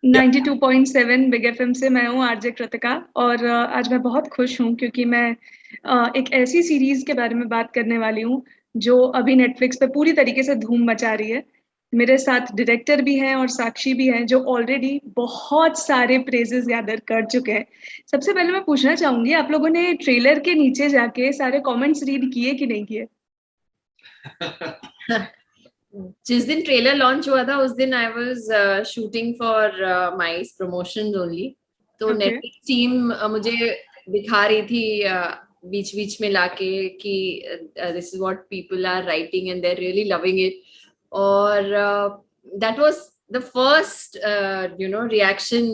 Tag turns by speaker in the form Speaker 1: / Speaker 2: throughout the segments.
Speaker 1: 92.7 big FM से मैं हूँ आरजे कृतिका। और आज मैं बहुत खुश हूँ क्योंकि मैं एक ऐसी सीरीज के बारे में बात करने वाली हूँ जो अभी नेटफ्लिक्स पे पूरी तरीके से धूम मचा रही है। मेरे साथ डायरेक्टर भी हैं और साक्षी भी हैं जो ऑलरेडी बहुत सारे प्रेजेस गैदर कर चुके हैं। सबसे पहले मैं पूछना चाहूंगी, आप लोगों ने ट्रेलर के नीचे जाके सारे कमेंट्स रीड किए कि नहीं किए?
Speaker 2: जिस दिन ट्रेलर लॉन्च हुआ था उस दिन I was shooting for my promotions only. तो
Speaker 1: ओके।
Speaker 2: नेटफ्लिक्स टीम मुझे दिखा रही थी बीच बीच में लाके कि this is what people are writing and they are really loving it. और that was the first reaction.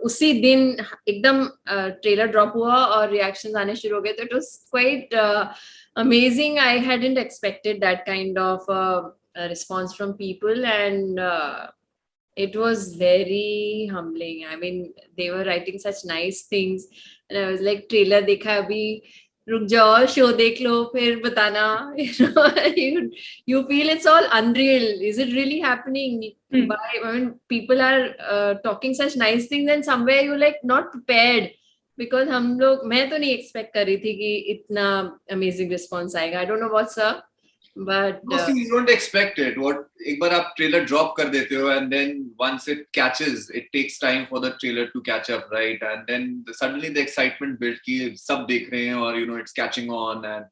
Speaker 2: उसी दिन एकदम ट्रेलर ड्रॉप हुआ और रिएक्शंस आने शुरू हो गए, तो it was quite amazing. I hadn't expected that kind of response from people, and it was very humbling. I mean, they were writing such nice things, and I was like, trailer देखा है अभी, रुक जाओ show देख लो फिर बताना. You feel it's all unreal. Is it really happening? Why? I mean, people are talking such nice things, and somewhere you're like not prepared. Because हम लोग, मैं तो नहीं एक्सपेक्ट कर रही थी कि इतना अमेजिंग रिस्पॉन्स आएगा. I don't know what's up but
Speaker 3: No, see, you don't expect it. What एक बार आप ट्रेलर ड्रॉप कर देते हो and then once it catches, it takes time for the trailer to catch up, right? And then suddenly the excitement built कि सब देख रहे हैं और it's catching on, and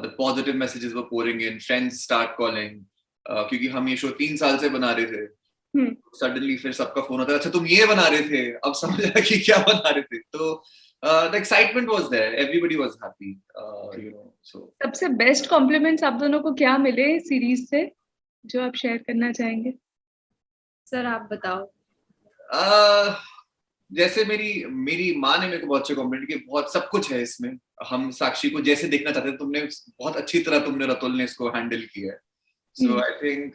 Speaker 3: the positive messages were pouring in. Friends start calling क्योंकि हम ये show 3 साल से बना रहे थे. Suddenly फिर सबका फोन आता है, अच्छा तुम ये बना रहे थे, अब समझ आया कि क्या बना रहे थे. तो the excitement was there. Everybody was happy, so.
Speaker 1: सबसे बेस्ट कॉम्प्लीमेंट्स आप दोनों को क्या मिले सीरीज से जो आप शेयर करना चाहेंगे?
Speaker 2: सर आप बताओ.
Speaker 3: जैसे मेरी माँ ने मेरे को बहुत अच्छे कॉम्प्लीमेंट किए. बहुत सब कुछ है इसमें. हम साक्षी को जैसे देखना चाहते थे, तुमने बहुत अच्छी तरह रतुल ने इसको हैंडल किया है. So I think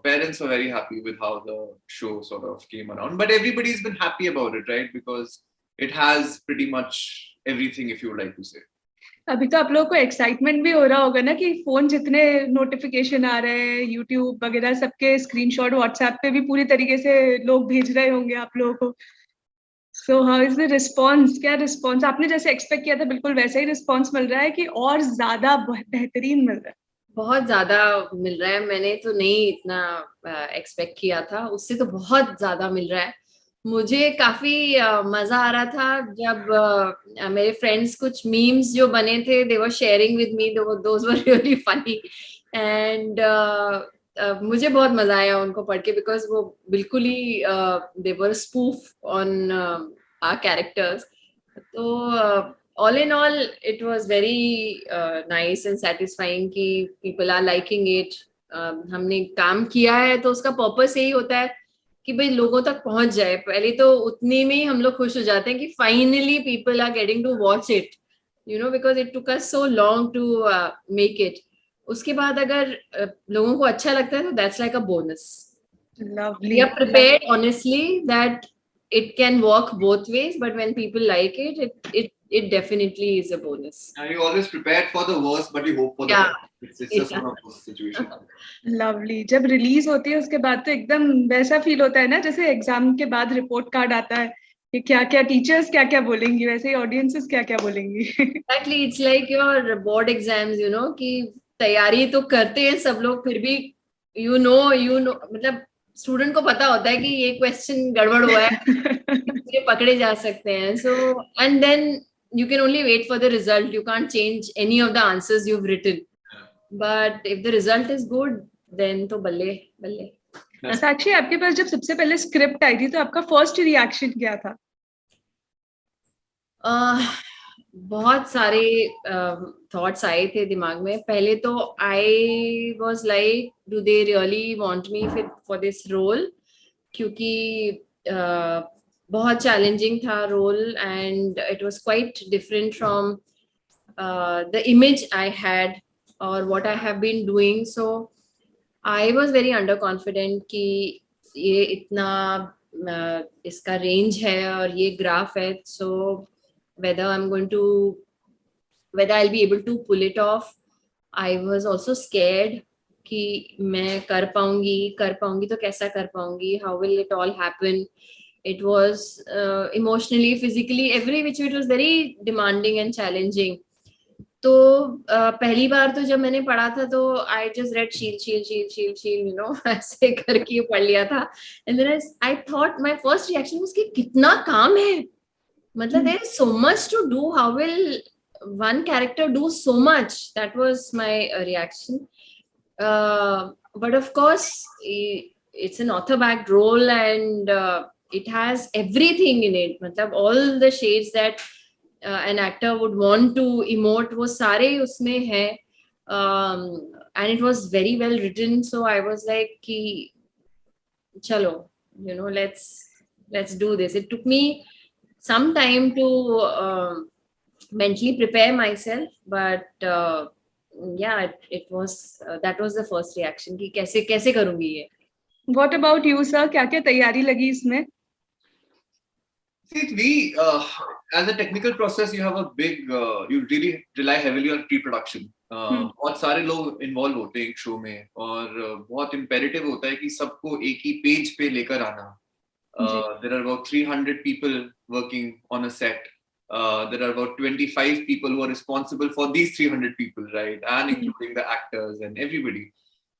Speaker 3: parents were very happy with how the show sort of came around. But everybody's been happy about it, right? Because it has pretty much everything, if you would like to say.
Speaker 1: अभी तो आप लोगों को excitement भी हो रहा होगा ना कि फोन जितने नोटिफिकेशन आ रहे हैं, यूट्यूब वगैरह सबके स्क्रीनशॉट व्हाट्सएप पे भी पूरी तरीके से लोग भेज रहे होंगे आप लोगों को. So how is the response? क्या रिस्पॉन्स आपने जैसे एक्सपेक्ट किया था बिल्कुल वैसा ही रिस्पॉन्स मिल रहा है कि और ज्यादा बेहतरीन मिल रहा है?
Speaker 2: बहुत ज्यादा मिल रहा है. मैंने तो नहीं इतना एक्सपेक्ट किया था, उससे तो बहुत ज्यादा मिल रहा है. मुझे काफी मजा आ रहा था जब मेरे फ्रेंड्स कुछ मीम्स जो बने थे, they were sharing with me, those were really funny. And मुझे बहुत मजा आया उनको पढ़ के, बिकॉज वो बिल्कुल ही दे वर स्पूफ ऑन आवर कैरेक्टर्स. तो all in all it was very nice and satisfying कि people are liking it. हमने काम किया है तो उसका पर्पस यही होता है कि भाई लोगों तक पहुंच जाए. पहले तो उतने में ही हम लोग खुश हो जाते हैं कि finally people are getting to watch it, because it took us so long to make it. उसके बाद अगर लोगों को अच्छा लगता है तो that's like a bonus.
Speaker 1: Lovely.
Speaker 2: We are prepared honestly that it can work both ways, but when people like it definitely is a bonus.
Speaker 3: And you always prepared for the worst, but you hope for the best. It's just one of those situations.
Speaker 1: Lovely. जब release होती है उसके बाद तो एकदम वैसा feel होता है ना जैसे एग्जाम के बाद रिपोर्ट कार्ड आता है कि क्या क्या टीचर्स क्या क्या बोलेंगी, वैसे ही ऑडियंसेस क्या क्या बोलेंगी.
Speaker 2: Exactly, it's like your board exams, कि तैयारी तो करते हैं सब लोग, फिर भी मतलब स्टूडेंट को पता होता है कि ये क्वेश्चन गड़बड़ हुआ है, ये पकड़े जा सकते हैं. So and then you can only wait for the result. You can't change any of the answers you've written. But if the result is good, then तो बल्ले बल्ले.
Speaker 1: साक्षी, आपके पास जब सबसे पहले स्क्रिप्ट आई थी तो आपका फर्स्ट रिएक्शन क्या था?
Speaker 2: बहुत सारे थॉट्स आए थे दिमाग में. पहले तो I was like, do they really want me for this role, क्योंकि बहुत चैलेंजिंग था role and it was quite different from the image I had और what I have been doing. So I was very under confident कि ये इतना इसका range है और ये ग्राफ है. सो whether I'll be able to pull it off. I was also scared कि मैं कर पाऊंगी तो कैसा कर पाऊंगी, how will it all happen. It was emotionally, physically, every which way it was very demanding and challenging. तो पहली बार तो जब मैंने पढ़ा था तो आई जस्ट रेड शील यू नो ऐसे करके पढ़ लिया था. And then I thought my first reaction was कि कितना काम है, मतलब there is so much to do, how will one character do so much? That was my reaction. But of course it's an author backed role, and it has everything in it, matlab all the shades that an actor would want to emote wo sare usme hai. And it was very well written, so I was like ki chalo, you know, let's do this. It took me some time to mentally prepare myself, but yeah, it was that was the first reaction कि कैसे करूँगी ये.
Speaker 1: What about you, sir? क्या क्या तैयारी लगी इसमें?
Speaker 3: See, as a technical process, you have a big, you really rely heavily on pre-production. बहुत सारे लोग इन्वॉल्व होते हैं एक शो में, और बहुत इम्पेरेटिव होता है कि सबको एक ही पेज पे लेकर आना. There are about 300 people working on a set. There are about 25 people who are responsible for these 300 people, right? And including the actors and everybody.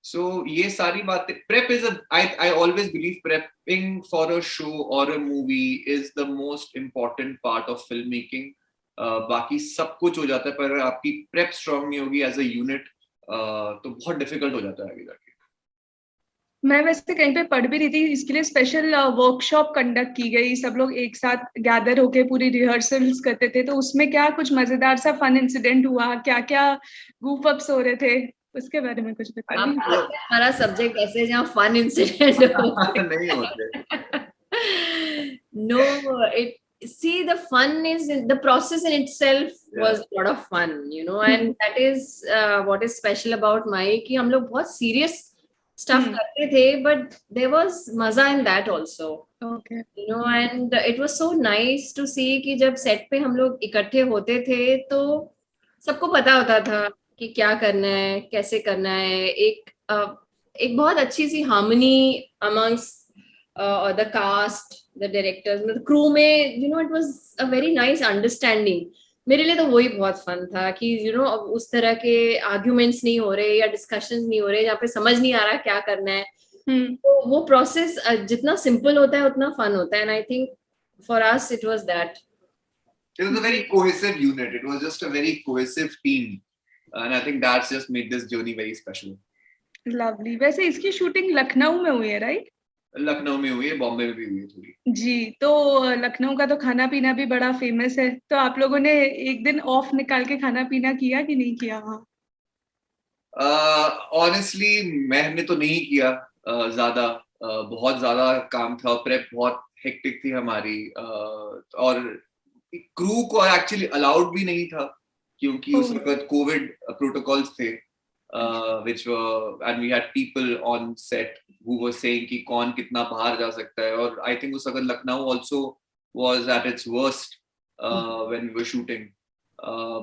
Speaker 3: So ये सारी बातें, prep is I always believe prepping for a show or a movie is the most important part of filmmaking. बाकी सब कुछ हो जाता है, पर अगर आपकी prep strong नहीं होगी as a unit, तो बहुत difficult हो जाता है आगे जाके.
Speaker 1: मैं वैसे कहीं पे पढ़ भी रही थी, इसके लिए स्पेशल वर्कशॉप कंडक्ट की गई, सब लोग एक साथ गैदर होके पूरी रिहर्सल्स करते थे, तो उसमें क्या कुछ मजेदार सा फन इंसिडेंट हुआ, क्या क्या goof ups हो रहे थे, उसके बारे में कुछ बताइए.
Speaker 2: हमारा सब्जेक्ट ऐसे है जहाँ फन इंसिडेंट
Speaker 3: नहीं होते.
Speaker 2: No, see, the fun is the process in itself was a lot of fun, you know, and that is what is special about my कि हम लोग बहुत serious stuff करते थे, but there was मजा in that also.
Speaker 1: Okay.
Speaker 2: You know, and it was so nice to see कि जब set पे हम लोग इकट्ठे होते थे तो सबको पता होता था कि क्या करना है, कैसे करना है. एक बहुत अच्छी सी harmony amongst the cast, the directors, the crew में, you know, it was a very nice understanding. मेरे लिए तो वही बहुत फन था कि यू नो उस तरह के आर्ग्यूमेंट्स नहीं हो रहे या डिस्कशंस नहीं हो रहे जहाँ पे समझ नहीं आ रहा क्या करना है. तो वो प्रोसेस जितना सिंपल होता है उतना फन होता है, and I think for us it was that.
Speaker 3: It was a very cohesive unit. It was just a very cohesive team, and I think that's just made this journey very special.
Speaker 1: Lovely. वैसे इसकी shooting Lucknow में हुई है, right?
Speaker 3: Lucknow में हुई है, बॉम्बे में भी हुई है थोड़ी.
Speaker 1: जी, तो लखनऊ का तो खाना पीना भी बड़ा फेमस है, तो आप लोगों ने एक दिन ऑफ निकाल के खाना पीना किया कि नहीं किया वहाँ?
Speaker 3: ऑनेस्टली मैंने तो नहीं किया ज्यादा. बहुत ज्यादा काम था, प्रेप बहुत हेक्टिक थी हमारी, और क्रू को एक्चुअली अलाउड भी नहीं था क्योंकि उस वक्त कोविड प्रोटोकॉल्स थे. which were, and we had people on set who were saying कि कौन कितना बाहर जा सकता है, और I think उस वक्त Lucknow also was at its worst when we were shooting.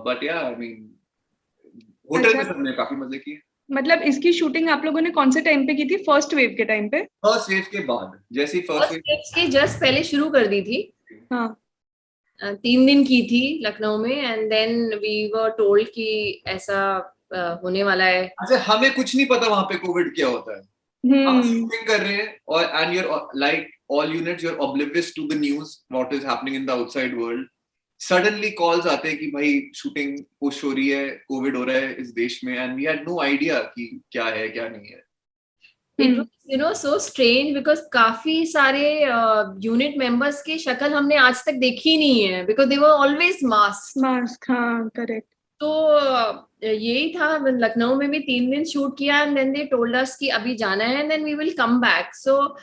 Speaker 3: But yeah, I mean hotel में सबने काफी मजे किए.
Speaker 1: मतलब इसकी शूटिंग आप लोगों ने कौन से टाइम पे की थी? फर्स्ट वेव के टाइम पे?
Speaker 3: फर्स्ट वेव के बाद, जैसे फर्स्ट वेव
Speaker 2: के जस्ट पहले शुरू कर दी थी.
Speaker 1: हाँ,
Speaker 2: 3 दिन की थी लखनऊ में, and then we were told कि ऐसा होने वाला है.
Speaker 3: अच्छा, हमें कुछ नहीं पता वहां पे कोविड क्या होता है. हम शूटिंग कर रहे हैं और and you are like all units, you are oblivious to the news what is happening in the outside world. Suddenly calls आते हैं कि भाई शूटिंग पुश हो रही है, कोविड हो रहा है इस देश में, and we had no idea कि क्या है क्या नहीं है.
Speaker 2: It was, you know, so strange because काफी सारे यूनिट मेंबर्स की शक्ल हमने आज तक देखी नहीं है, because they were always masked.
Speaker 1: हाँ, करेक्ट.
Speaker 2: तो यही था, लखनऊ में भी 3 दिन शूट किया, and then they told us कि अभी जाना है and then we will come back. So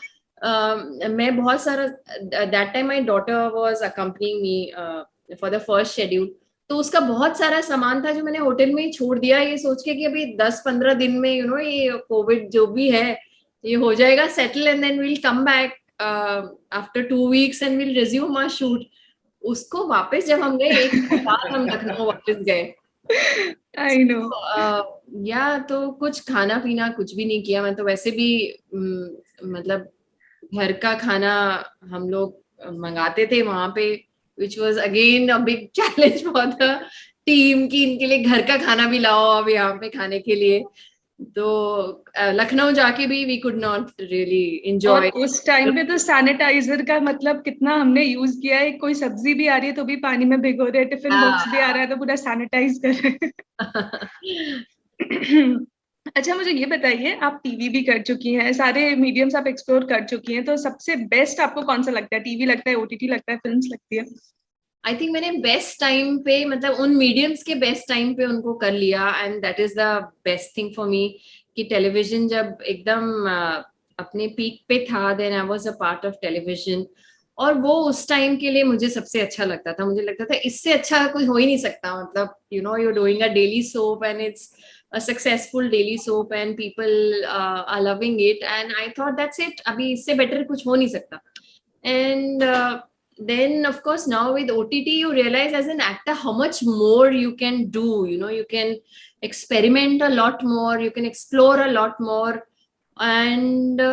Speaker 2: मैं बहुत सारा, that time my daughter was accompanying me for the first schedule, तो उसका बहुत सारा सामान था जो मैंने होटल में ही छोड़ दिया ये सोच के कि अभी 10-15 दिन में यू नो ये कोविड जो भी है ये हो जाएगा settle, and then we will come back after 2 weeks and we will resume our shoot. उसको वापस जब हम गए, एक बाद हम लखनऊ वापस गए.
Speaker 1: I know.
Speaker 2: या तो कुछ खाना पीना कुछ भी नहीं किया. मैं तो वैसे भी मतलब घर का खाना हम लोग मंगाते थे वहां पे, which was again a big challenge for the team कि इनके लिए घर का खाना भी लाओ अब यहाँ पे खाने के लिए. तो लखनऊ जाके भी we could not really enjoy.
Speaker 1: और उस टाइम पे तो सैनिटाइजर का मतलब कितना हमने यूज किया है. कोई सब्जी भी आ रही है तो भी पानी में भिगो रहे, टिफिन बॉक्स भी आ रहा है तो पूरा सैनिटाइज कर रहे हैं. अच्छा, मुझे ये बताइए, आप टीवी भी कर चुकी हैं, सारे मीडियम्स आप एक्सप्लोर कर चुकी हैं, तो सबसे बेस्ट आपको कौन सा लगता है? टीवी लगता है, ओटीटी लगता है, फिल्म्स लगती है?
Speaker 2: आई थिंक मैंने बेस्ट टाइम पे, मतलब उन मीडियम्स के बेस्ट टाइम पे उनको कर लिया, and that is the best thing for me कि टेलीविजन जब एकदम अपने पीक पे था, then I was a part of television, और वो उस टाइम के लिए मुझे सबसे अच्छा लगता था. मुझे लगता था इससे अच्छा कुछ हो ही नहीं सकता. मतलब you know, you are doing a daily soap and it's a successful daily soap and people are loving it, and I thought that's it, अभी इससे better कुछ हो नहीं सकता. And then of course now with OTT you realize as an actor how much more you can do. You know, you can experiment a lot more, you can explore a lot more, and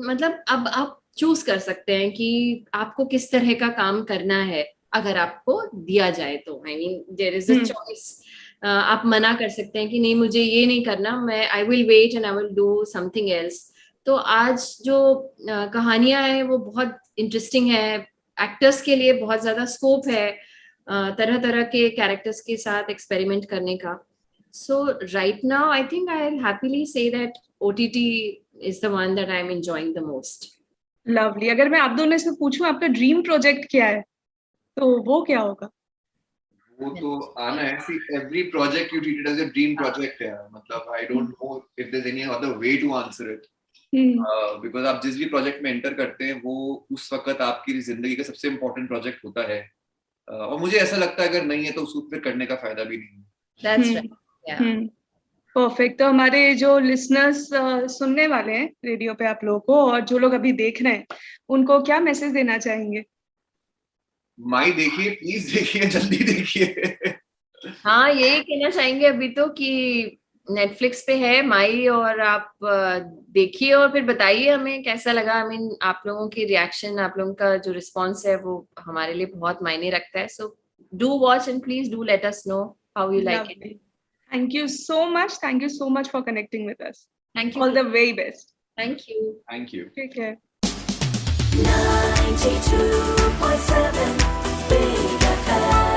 Speaker 2: मतलब अब आप choose कर सकते हैं कि आपको किस तरह का काम करना है अगर आपको दिया जाए तो. I mean there is a choice. आप मना कर सकते हैं कि नहीं मुझे ये नहीं करना, मैं I will wait and I will do something else. तो आज जो कहानियां हैं वो बहुत इंटरेस्टिंग है, एक्टर्स के लिए बहुत ज्यादा स्कोप है तरह तरह के कैरेक्टर्स के साथ एक्सपेरिमेंट करने का. So right now I think I will happily say that OTT is the one that I am enjoying the most.
Speaker 1: Lovely. अगर मैं आप दोनों से पूछूं आपका ड्रीम प्रोजेक्ट क्या है, तो वो क्या होगा?
Speaker 3: वो तो आना है. See, every project you treat it as a dream project है. मतलब I don't know if there's any other way to answer it. Because आप जिस भी प्रोजेक्ट में एंटर करते हैं वो उस वक्त आपकी जिंदगी का सबसे इम्पोर्टेंट प्रोजेक्ट होता है. और मुझे ऐसा लगता है अगर नहीं है तो उस पे करने का फायदा भी नहीं है.
Speaker 2: That's right. Yeah.
Speaker 1: परफेक्ट. तो हमारे जो लिसनर्स सुनने वाले हैं रेडियो पे आप लोगों को, और जो लोग अभी देख रहे हैं, उनको क्या मैसेज देना चाहेंगे?
Speaker 3: माई देखिए, प्लीज देखिए, जल्दी देखिए.
Speaker 2: हाँ, यही कहना चाहेंगे अभी तो कि नेटफ्लिक्स पे है माई, और आप देखिए और फिर बताइए हमें कैसा लगा. आई मीन आप लोगों की रिएक्शन, आप लोगों का जो रिस्पॉन्स है वो हमारे लिए बहुत मायने रखता है. So do watch and please do let us know how you like it.
Speaker 1: Thank you so much. Thank you so much for connecting with us.
Speaker 2: Thank you.
Speaker 1: All the very best.
Speaker 2: Thank you.
Speaker 3: Thank you.
Speaker 1: Take care.
Speaker 4: 92.7 Big FM.